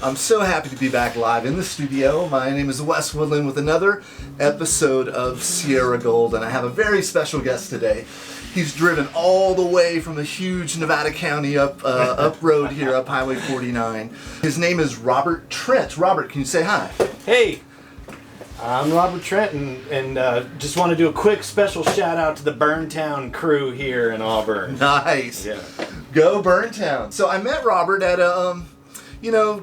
I'm so happy to be back live in the studio. My name is Wes Woodland with another episode of Sierra Gold, and I have a very special guest today. He's driven all the way from a huge Nevada County up road here, up Highway 49. His name is Robert Trent. Robert, can you say hi? Hey, I'm Robert Trent, and just want to do a quick special shout out to the Burntown crew here in Auburn. Nice. Yeah. Go Burntown. So I met Robert at a,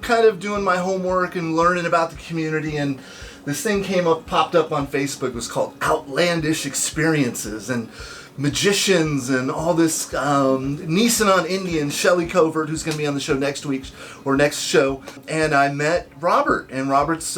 kind of doing my homework and learning about the community, and this thing popped up on Facebook. It was called Outlandish Experiences, and magicians and all this Nissan Indian, Shelley Coverts, who's going to be on the show next week or next show. And I met Robert, and Robert's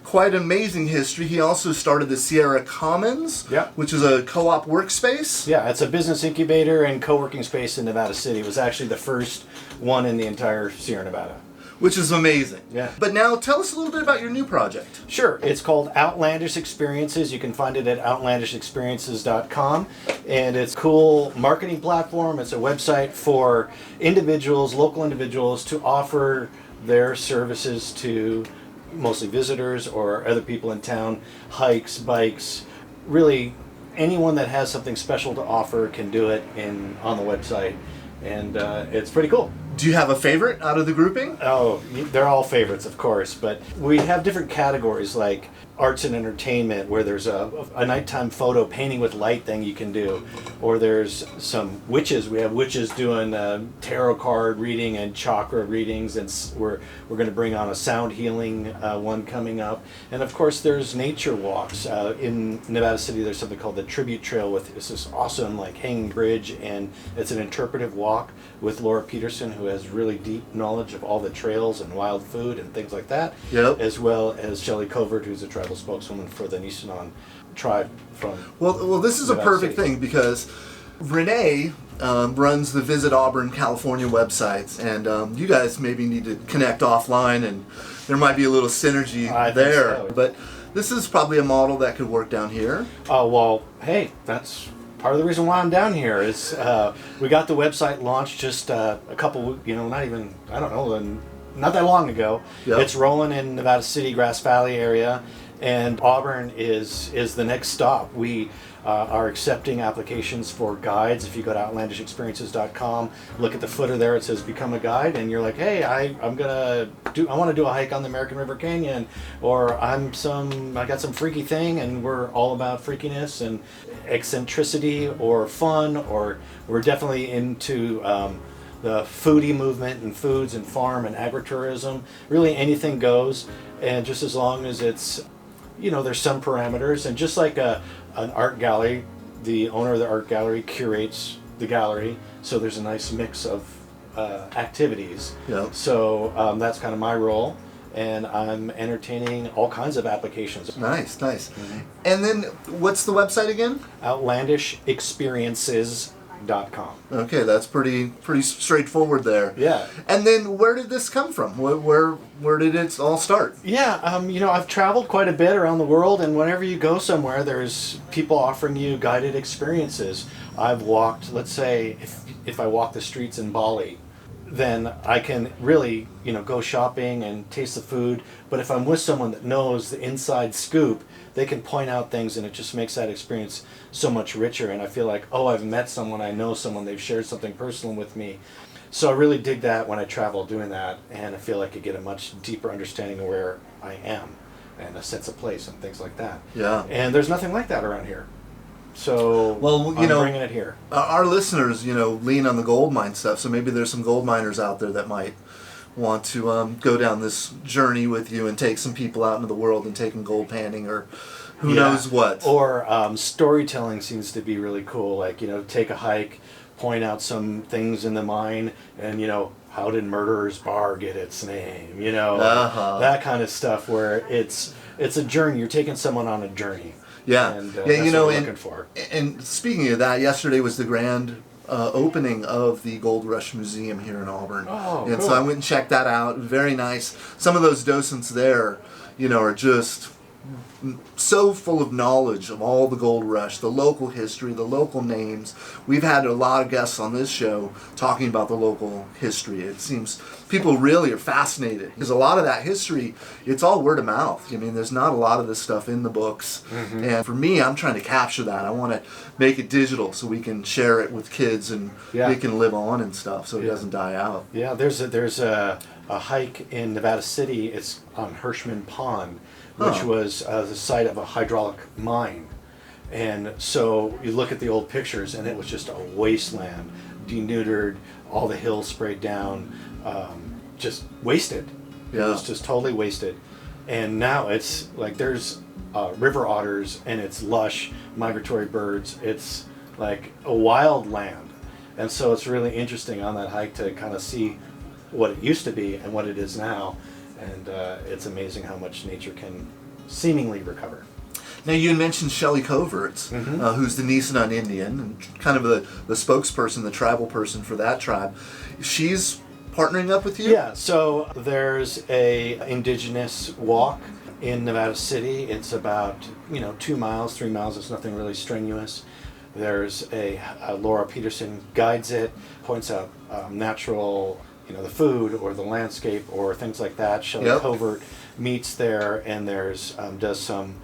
quite amazing history. He also started the Sierra Commons, which is a co-op workspace. Yeah, it's a business incubator and co-working space in Nevada City. It was actually the first one in the entire Sierra Nevada. Which is amazing. Yeah. But now tell us a little bit about your new project. Sure. It's called Outlandish Experiences. You can find it at outlandishexperiences.com. And it's a cool marketing platform. It's a website for individuals, local individuals, to offer their services to mostly visitors or other people in town, hikes, bikes. Really, anyone that has something special to offer can do it on the website. And it's pretty cool. Do you have a favorite out of the grouping? Oh, they're all favorites, of course, but we have different categories like arts and entertainment, where there's a nighttime photo painting with light thing you can do, or there's some witches. We have witches doing tarot card reading and chakra readings, and we're going to bring on a sound healing one coming up, and of course there's nature walks. In Nevada City there's something called the Tribute Trail, with this awesome hanging bridge, and it's an interpretive walk with Laura Peterson, who has really deep knowledge of all the trails and wild food and things like that. Yep. As well as Shelley Coverts, who's a tribal spokeswoman for the Nissan tribe from Well, this is Nevada a perfect City. thing, because Renee runs the Visit Auburn, California websites, and you guys maybe need to connect offline, and there might be a little synergy there. So. But this is probably a model that could work down here. Oh, well, hey, that's part of the reason why I'm down here. Is we got the website launched just a couple, not that long ago. Yep. It's rolling in Nevada City, Grass Valley area, and Auburn is the next stop. We are accepting applications for guides. If you go to outlandishexperiences.com, look at the footer there, it says become a guide, and you're like, hey, I want to do a hike on the American River Canyon, or I got some freaky thing, and we're all about freakiness and eccentricity or fun, or we're definitely into the foodie movement and foods and farm and agritourism. Really anything goes, and just as long as it's, there's some parameters. And just like an art gallery, the owner of the art gallery curates the gallery, so there's a nice mix of activities. Yep. So that's kind of my role, and I'm entertaining all kinds of applications. Nice. Mm-hmm. And then what's the website again? outlandishexperiences.com. Okay, that's pretty straightforward there. Yeah. And then where did this come from? Where did it all start? Yeah, I've traveled quite a bit around the world, and whenever you go somewhere, there's people offering you guided experiences. I've walked, let's say, if I walk the streets in Bali, then I can really, go shopping and taste the food. But if I'm with someone that knows the inside scoop, they can point out things, and it just makes that experience so much richer. And I feel like, I've met someone, I know someone, they've shared something personal with me. So I really dig that when I travel doing that, and I feel like I get a much deeper understanding of where I am and a sense of place and things like that. Yeah. And there's nothing like that around here. So I'm bringing it here. Our listeners, lean on the gold mine stuff, so maybe there's some gold miners out there that might want to go down this journey with you and take some people out into the world and take them gold panning, or who knows what. Or storytelling seems to be really cool. Like, take a hike, point out some things in the mine, and, how did Murderer's Bar get its name? That kind of stuff, where it's a journey. You're taking someone on a journey. Yeah, and that's what we're looking for. And speaking of that, yesterday was the grand opening of the Gold Rush Museum here in Auburn. Oh, and cool. so I went and checked that out. Very nice. Some of those docents there, are just so full of knowledge of all the gold rush, the local history, the local names. We've had a lot of guests on this show talking about the local history. It seems people really are fascinated because a lot of that history, it's all word of mouth. I mean, there's not a lot of this stuff in the books. Mm-hmm. And for me, I'm trying to capture that. I want to make it digital so we can share it with kids and it can live on and stuff so it doesn't die out. Yeah, there's a hike in Nevada City. It's on Hirshman Pond, which was the site of a hydraulic mine. And so you look at the old pictures and it was just a wasteland, denuded, all the hills sprayed down, just wasted. Yeah. It was just totally wasted. And now it's like there's river otters and it's lush, migratory birds. It's like a wild land. And so it's really interesting on that hike to kind of see what it used to be and what it is now. And it's amazing how much nature can seemingly recover. Now, you mentioned Shelley Coverts, who's the Nisenan Indian, and kind of the spokesperson, the tribal person for that tribe. She's partnering up with you? Yeah, so there's a indigenous walk in Nevada City. It's about 2 miles, 3 miles. It's nothing really strenuous. There's a Laura Peterson guides it, points out natural, the food or the landscape or things like that. Shelley Covert meets there, and there's does some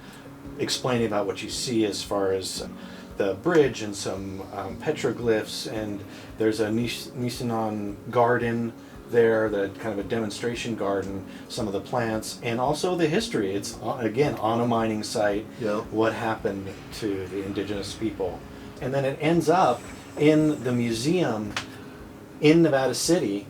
explaining about what you see as far as the bridge and some petroglyphs, and there's a Nisenan garden there, the kind of a demonstration garden, some of the plants, and also the history. It's again on a mining site, what happened to the indigenous people. And then it ends up in the museum in Nevada City,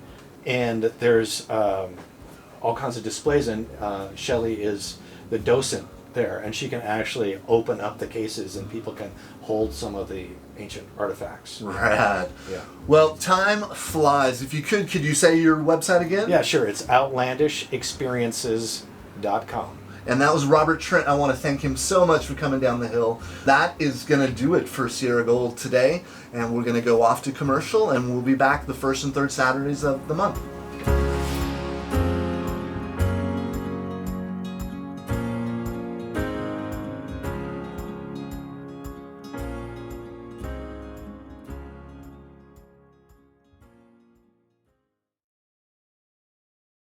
and there's all kinds of displays, and Shelley is the docent there, and she can actually open up the cases and people can hold some of the ancient artifacts. Rad. Yeah. Well, time flies. If you could you say your website again? Yeah, sure. It's outlandishexperiences.com. And that was Robert Trent. I want to thank him so much for coming down the hill. That is going to do it for Sierra Gold today, and we're going to go off to commercial, and we'll be back the first and third Saturdays of the month.